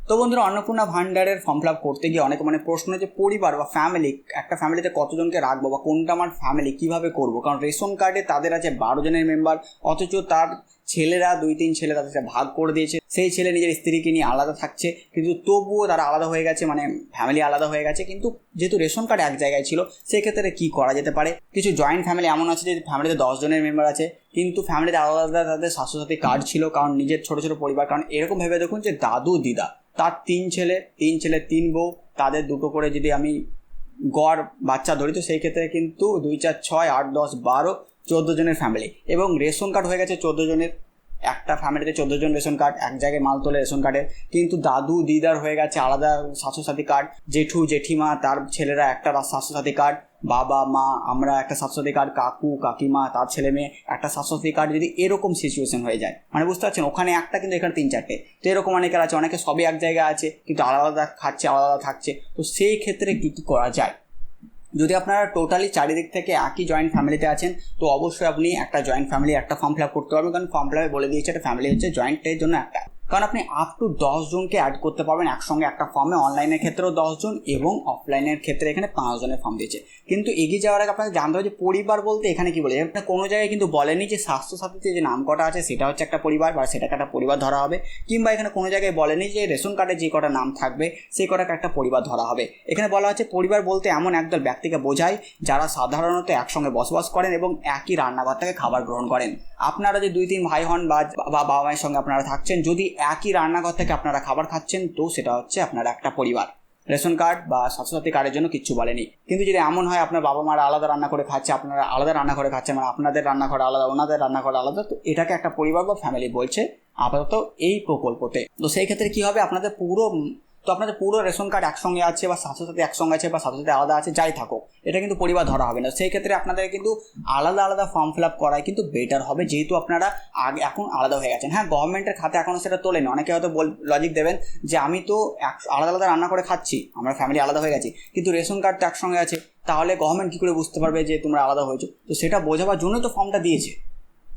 তো বন্ধুরা, অন্নপূর্ণা ভান্ডারের ফর্ম ফিল আপ করতে গিয়ে অনেক প্রশ্ন যে পরিবার বা ফ্যামিলি, একটা ফ্যামিলিতে কতজনকে রাখবো বা কোনটা আমার ফ্যামিলি কীভাবে করবো। কারণ রেশন কার্ডে তাদের আছে 12 জনের মেম্বার, অথচ তার ছেলেরা 2-3 ছেলে তাদের ভাগ করে দিয়েছে। সেই ছেলে নিজের স্ত্রীকে নিয়ে আলাদা থাকছে, কিন্তু তবুও তারা আলাদা হয়ে গেছে, ফ্যামিলি আলাদা হয়ে গেছে। কিন্তু যেহেতু রেশন কার্ড এক জায়গায় ছিল, সেক্ষেত্রে কী করা যেতে পারে? কিছু জয়েন্ট ফ্যামিলি এমন আছে যে ফ্যামিলিতে 10 জনের মেম্বার আছে, কিন্তু ফ্যামিলিতে আলাদা আলাদা তাদের স্বাস্থ্যসাথী কার্ড ছিল, কারণ নিজের ছোটো ছোটো পরিবার। কারণ এরকম ভেবে দেখুন যে দাদু দিদা, তার 3 ছেলে 3 বউ, তাদের 2 করে যদি আমি গড় বাচ্চা ধরি, তো সেই ক্ষেত্রে কিন্তু 2 4 6 8 10 12 14 জনের ফ্যামিলি। এবং রেশন কার্ড হয়ে গেছে 14 জনের। একটা ফ্যামিলিতে 14 জন রেশন কার্ড, এক জায়গায় মাল তোলে রেশন কার্ডের। কিন্তু দাদু দিদার হয়ে গেছে আলাদা স্বাস্থ্যসাথী কার্ড, জেঠু জেঠিমা তার ছেলেরা একটা স্বাস্থ্যসাথী কার্ড, বাবা মা আমরা একটা স্বাস্থ্যসাথী কার্ড, কাকু কাকিমা তার ছেলে মেয়ে একটা স্বাস্থ্যসাথী কার্ড। যদি এরকম সিচুয়েশন হয়ে যায়, বুঝতে পারছেন, ওখানে একটা কিন্তু এখানে 3-4টে। তো এরকম অনেকের আছে, অনেকে সবই এক জায়গায় আছে কিন্তু আলাদা আলাদা খাচ্ছে, আলাদা আলাদা থাকছে। তো সেই ক্ষেত্রে কী কী করা যায়? যদি আপনারা টোটালি চারিদিক থেকে একই জয়েন্ট ফ্যামিলিতে আছেন, তো অবশ্যই আপনি একটা জয়েন্ট ফ্যামিলি একটা ফর্ম ফিল আপ করতে পারবেন। কারণ ফর্ম ফিল আপে বলে দিয়েছে একটা ফ্যামিলি হচ্ছে জয়েন্টের জন্য একটা। কারণ আপনি আপ টু 10 জনকে অ্যাড করতে পারবেন একসঙ্গে একটা ফর্মে। অনলাইনের ক্ষেত্রেও 10 জন এবং অফলাইনের ক্ষেত্রে এখানে 5 জনের ফর্ম দিয়েছে। কিন্তু এগিয়ে যাওয়ার আগে আপনাকে জানতে হবে যে পরিবার বলতে এখানে কী বলে। কোনো জায়গায় কিন্তু বলেনি যে স্বাস্থ্যসাথীতে যে নাম কটা আছে সেটা হচ্ছে একটা পরিবার বা সেটাকে একটা পরিবার ধরা হবে, কিংবা এখানে কোনো জায়গায় বলেনি যে রেশন কার্ডে যে কটা নাম থাকবে সেই কটাকে একটা পরিবার ধরা হবে। এখানে বলা হচ্ছে পরিবার বলতে এমন একদল ব্যক্তিকে বোঝায় যারা সাধারণত একসঙ্গে বসবাস করেন এবং একই রান্নাঘর থেকে খাবার গ্রহণ করেন। আপনারা যে 2-3 ভাই হন বা বাবা মায়ের সঙ্গে আপনারা থাকছেন, যদি একই রান্নাঘর থেকে আপনারা খাবার খাচ্ছেন, তো সেটা হচ্ছে আপনারা একটা পরিবার। রেশন কার্ড বা স্বাস্থ্যসাথী কার্ডের জন্য কিচ্ছু বলেনি। কিন্তু যদি এমন হয় আপনার বাবা মারা আলাদা রান্না করে খাচ্ছে, আপনারা আলাদা রান্না করে খাচ্ছেন, আপনাদের রান্নাঘর আলাদা ওনাদের রান্নাঘর আলাদা, তো এটাকে একটা পরিবার বা ফ্যামিলি বলছে আপাতত এই প্রকল্পতে। তো সেই ক্ষেত্রে কী হবে, আপনাদের পুরো রেশন কার্ড একসঙ্গে আছে বা স্বাস্থ্যসাথী একসঙ্গে আছে বা স্বাস্থ্যসাথী আলাদা আছে, যাই থাকুক, এটা কিন্তু পরিবার ধরা হবে না। সেই ক্ষেত্রে আপনাদের কিন্তু আলাদা আলাদা ফর্ম ফিল আপ করাই কিন্তু বেটার হবে, যেহেতু আপনারা এখন আলাদা হয়ে গেছেন। হ্যাঁ, গভর্নমেন্টের খাতে এখনও সেটা তোলেনি। অনেকে হয়তো লজিক দেবেন যে আমি তো আলাদা আলাদা রান্না করে খাচ্ছি, আমরা ফ্যামিলি আলাদা হয়ে গেছি, কিন্তু রেশন কার্ড তো একসঙ্গে আছে, তাহলে গভর্নমেন্ট কী করে বুঝতে পারবে যে তোমরা আলাদা হয়েছো? তো সেটা বোঝাবার জন্যই তো ফর্মটা দিয়েছে,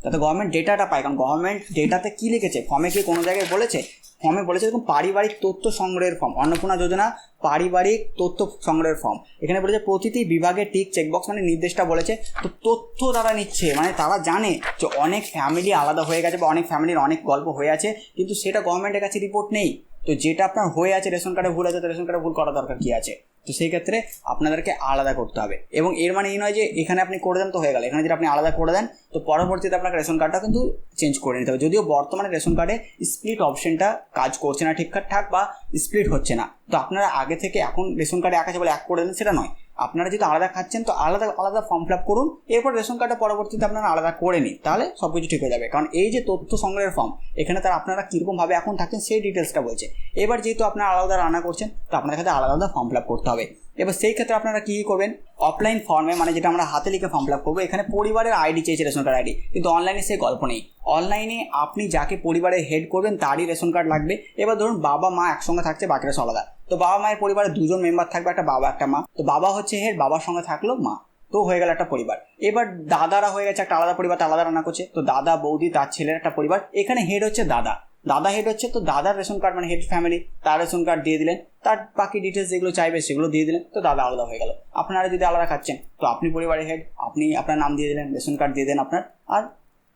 যাতে গভর্নমেন্ট ডেটাটা পায়। কারণ গভর্নমেন্ট ডেটাতে কী লিখেছে, ফর্মে কি কোনো জায়গায় বলেছে? ফর্মে বলেছে দেখুন, পারিবারিক তথ্য সংগ্রহের ফর্ম, অন্নপূর্ণা যোজনা পারিবারিক তথ্য সংগ্রহের ফর্ম। এখানে বলেছে প্রতিটি বিভাগে টিক চেকবক্স, নির্দেশটা বলেছে। তো তথ্য তারা নিচ্ছে, তারা জানে যে অনেক ফ্যামিলি আলাদা হয়ে গেছে বা অনেক ফ্যামিলির অনেক গল্প হয়ে আছে, কিন্তু সেটা গভর্নমেন্টের কাছে রিপোর্ট নেই। তো যেটা আপনার হয়ে আছে রেশন কার্ডে ভুল আছে, তো রেশন কার্ডে ভুল করা দরকার কী আছে? তো সেই ক্ষেত্রে আপনাদেরকে আলাদা করতে হবে। এবং এর এই নয় যে এখানে আপনি করে দেন তো হয়ে গেল। এখানে যদি আপনি আলাদা করে দেন, তো পরবর্তীতে আপনাকে রেশন কার্ডটা কিন্তু চেঞ্জ করে নিতে হবে। যদিও বর্তমানে রেশন কার্ডে স্প্লিট অপশনটা কাজ করছে না ঠিকঠাক বা স্প্লিট হচ্ছে না। তো আপনারা আগে থেকে এখন রেশন কার্ডে এক আছে বলে এক করে দেন, সেটা নয়। আপনারা যদি আলাদা খাচ্ছেন তো আলাদা আলাদা ফর্ম ফিল আপ করুন, এরপর রেশন কার্ডটা পরবর্তীতে আপনারা আলাদা করে নিন, তাহলে সব কিছু ঠিক হয়ে যাবে। কারণ এই যে তথ্য সংগ্রহের ফর্ম, এখানে তার আপনারা কীরকমভাবে এখন থাকেন সেই ডিটেলসটা বলছে। এবার যেহেতু আপনারা আলাদা রান্না করছেন, তো আপনাদের ক্ষেত্রে আলাদা আলাদা ফর্ম ফিল আপ করতে হবে। এবার সেই ক্ষেত্রে আপনারা কী করবেন, অফলাইন ফর্মে যেটা আমরা হাতে লিখে ফর্ম ফিল আপ করবো, এখানে পরিবারের আইডি চেয়েছে, রেশন কার্ড আইডি, কিন্তু অনলাইনে সেই গল্প নেই। অনলাইনে আপনি যাকে পরিবারের হেড করবেন তারই রেশন কার্ড লাগবে। এবার ধরুন বাবা মা একসঙ্গে থাকছে, বাকিরা আলাদা। তো বাবা মায়ের পরিবারে 2 জন মেম্বার থাকবে, একটা বাবা একটা মা। তো বাবা হচ্ছে হেড, বাবার সঙ্গে থাকলো মা, তো হয়ে গেল একটা পরিবার। এবার দাদারা হয়ে গেছে একটা আলাদা পরিবার, আলাদা রান্না করছে, তো দাদা বৌদি তার ছেলের একটা পরিবার। এখানে হেড হচ্ছে দাদা হেড হচ্ছে, তো দাদার রেশন কার্ড হেড ফ্যামিলি, তার রেশন কার্ড দিয়ে দিলেন, তার বাকি ডিটেলস যেগুলো চাইবে সেগুলো দিয়ে দিলেন, তো দাদা আলাদা হয়ে গেল। আপনারা যদি আলাদা খাচ্ছেন, তো আপনি পরিবারের হেড, আপনি আপনার নাম দিয়ে দিলেন, রেশন কার্ড দিয়ে দেন আপনার, আর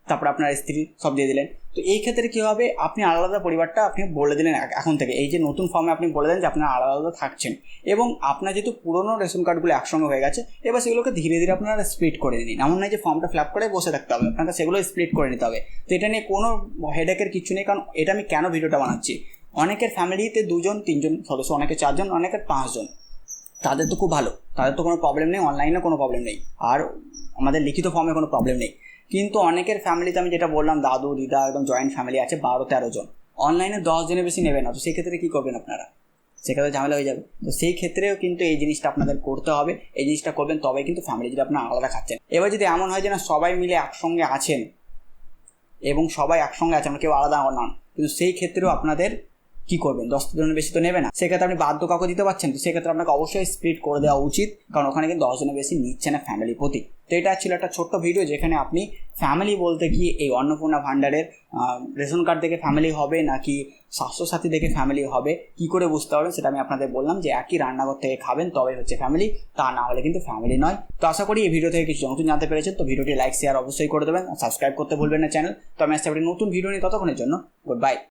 তারপর আপনার স্ত্রী সব দিয়ে দিলেন। তো এই ক্ষেত্রে কী হবে, আপনি আলাদা পরিবারটা আপনি বলে দিলেন এখন থেকে, এই যে নতুন ফর্মে আপনি বলে দেন যে আপনারা আলাদা আলাদা থাকছেন। এবং আপনার যেহেতু পুরোনো রেশন কার্ডগুলো একসঙ্গে হয়ে গেছে, এবার সেগুলোকে ধীরে ধীরে আপনারা স্প্লিট করে নিন। এমন নয় যে ফর্মটা ফিল আপ করে বসে থাকতে হবে, আপনাকে সেগুলো স্প্লিট করে নিতে হবে। তো এটা নিয়ে কোনো হেডেকের কিছু নেই। কারণ এটা আমি কেন ভিডিওটা বানাচ্ছি, অনেকের ফ্যামিলিতে 2 জন 3 জন সদস্য, অনেকে 4 জন, অনেকের 5 জন, তাদের তো খুব ভালো, তাদের তো কোনো প্রবলেম নেই, অনলাইনে কোনো প্রবলেম নেই, আর আমাদের লিখিত ফর্মে কোনো প্রবলেম নেই। কিন্তু অনেকের ফ্যামিলিতে আমি যেটা বললাম, দাদু দিদা একদম জয়েন্ট ফ্যামিলি আছে 12-13 জন, অনলাইনে 10 জনের বেশি নেবে না। তো সেই ক্ষেত্রে কী করবেন আপনারা? সেক্ষেত্রে ঝামেলা হয়ে যাবে। তো সেই ক্ষেত্রেও কিন্তু এই জিনিসটা আপনাদের করতে হবে। এই জিনিসটা করবেন তবে কিন্তু ফ্যামিলি, যদি আপনারা আলাদা খাচ্ছেন। এবার যদি এমন হয় যে না সবাই মিলে একসঙ্গে আছেন এবং সবাই একসঙ্গে আছেন, কেউ আলাদা নন, কিন্তু সেই ক্ষেত্রেও আপনাদের কি করবেন? 10 জনের বেশি তো নেবে না, সেক্ষেত্রে আপনি বাধ্য কাউকে দিতে পারছেন, তো সেক্ষেত্রে আপনাকে অবশ্যই স্প্লিট করে দেওয়া উচিত, কারণ ওখানে কিন্তু 10 জনের বেশি নিচ্ছে না ফ্যামিলি প্রতি। তো এটা ছিল একটা ছোট্ট ভিডিও যেখানে আপনি ফ্যামিলি বলতে কি এই অন্নপূর্ণা ভাণ্ডারের রেশন কার্ড থেকে ফ্যামিলি হবে নাকি স্বাস্থ্যসাথী থেকে ফ্যামিলি হবে কী করে বুঝতে পারবেন সেটা আমি আপনাদের বললাম, যে একই রান্নাঘর থেকে খাবেন তবে হচ্ছে ফ্যামিলি, তা না হলে কিন্তু ফ্যামিলি নয়। তো আশা করি এই ভিডিও থেকে কিছু নতুন জানতে পেরেছেন। তো ভিডিওটি লাইক শেয়ার অবশ্যই করে দেবেন, সাবস্ক্রাইব করতে ভুলবেন না চ্যানেল। তো আমি আসতে পারি নতুন ভিডিও নিয়ে, ততক্ষণের জন্য গুড বাই।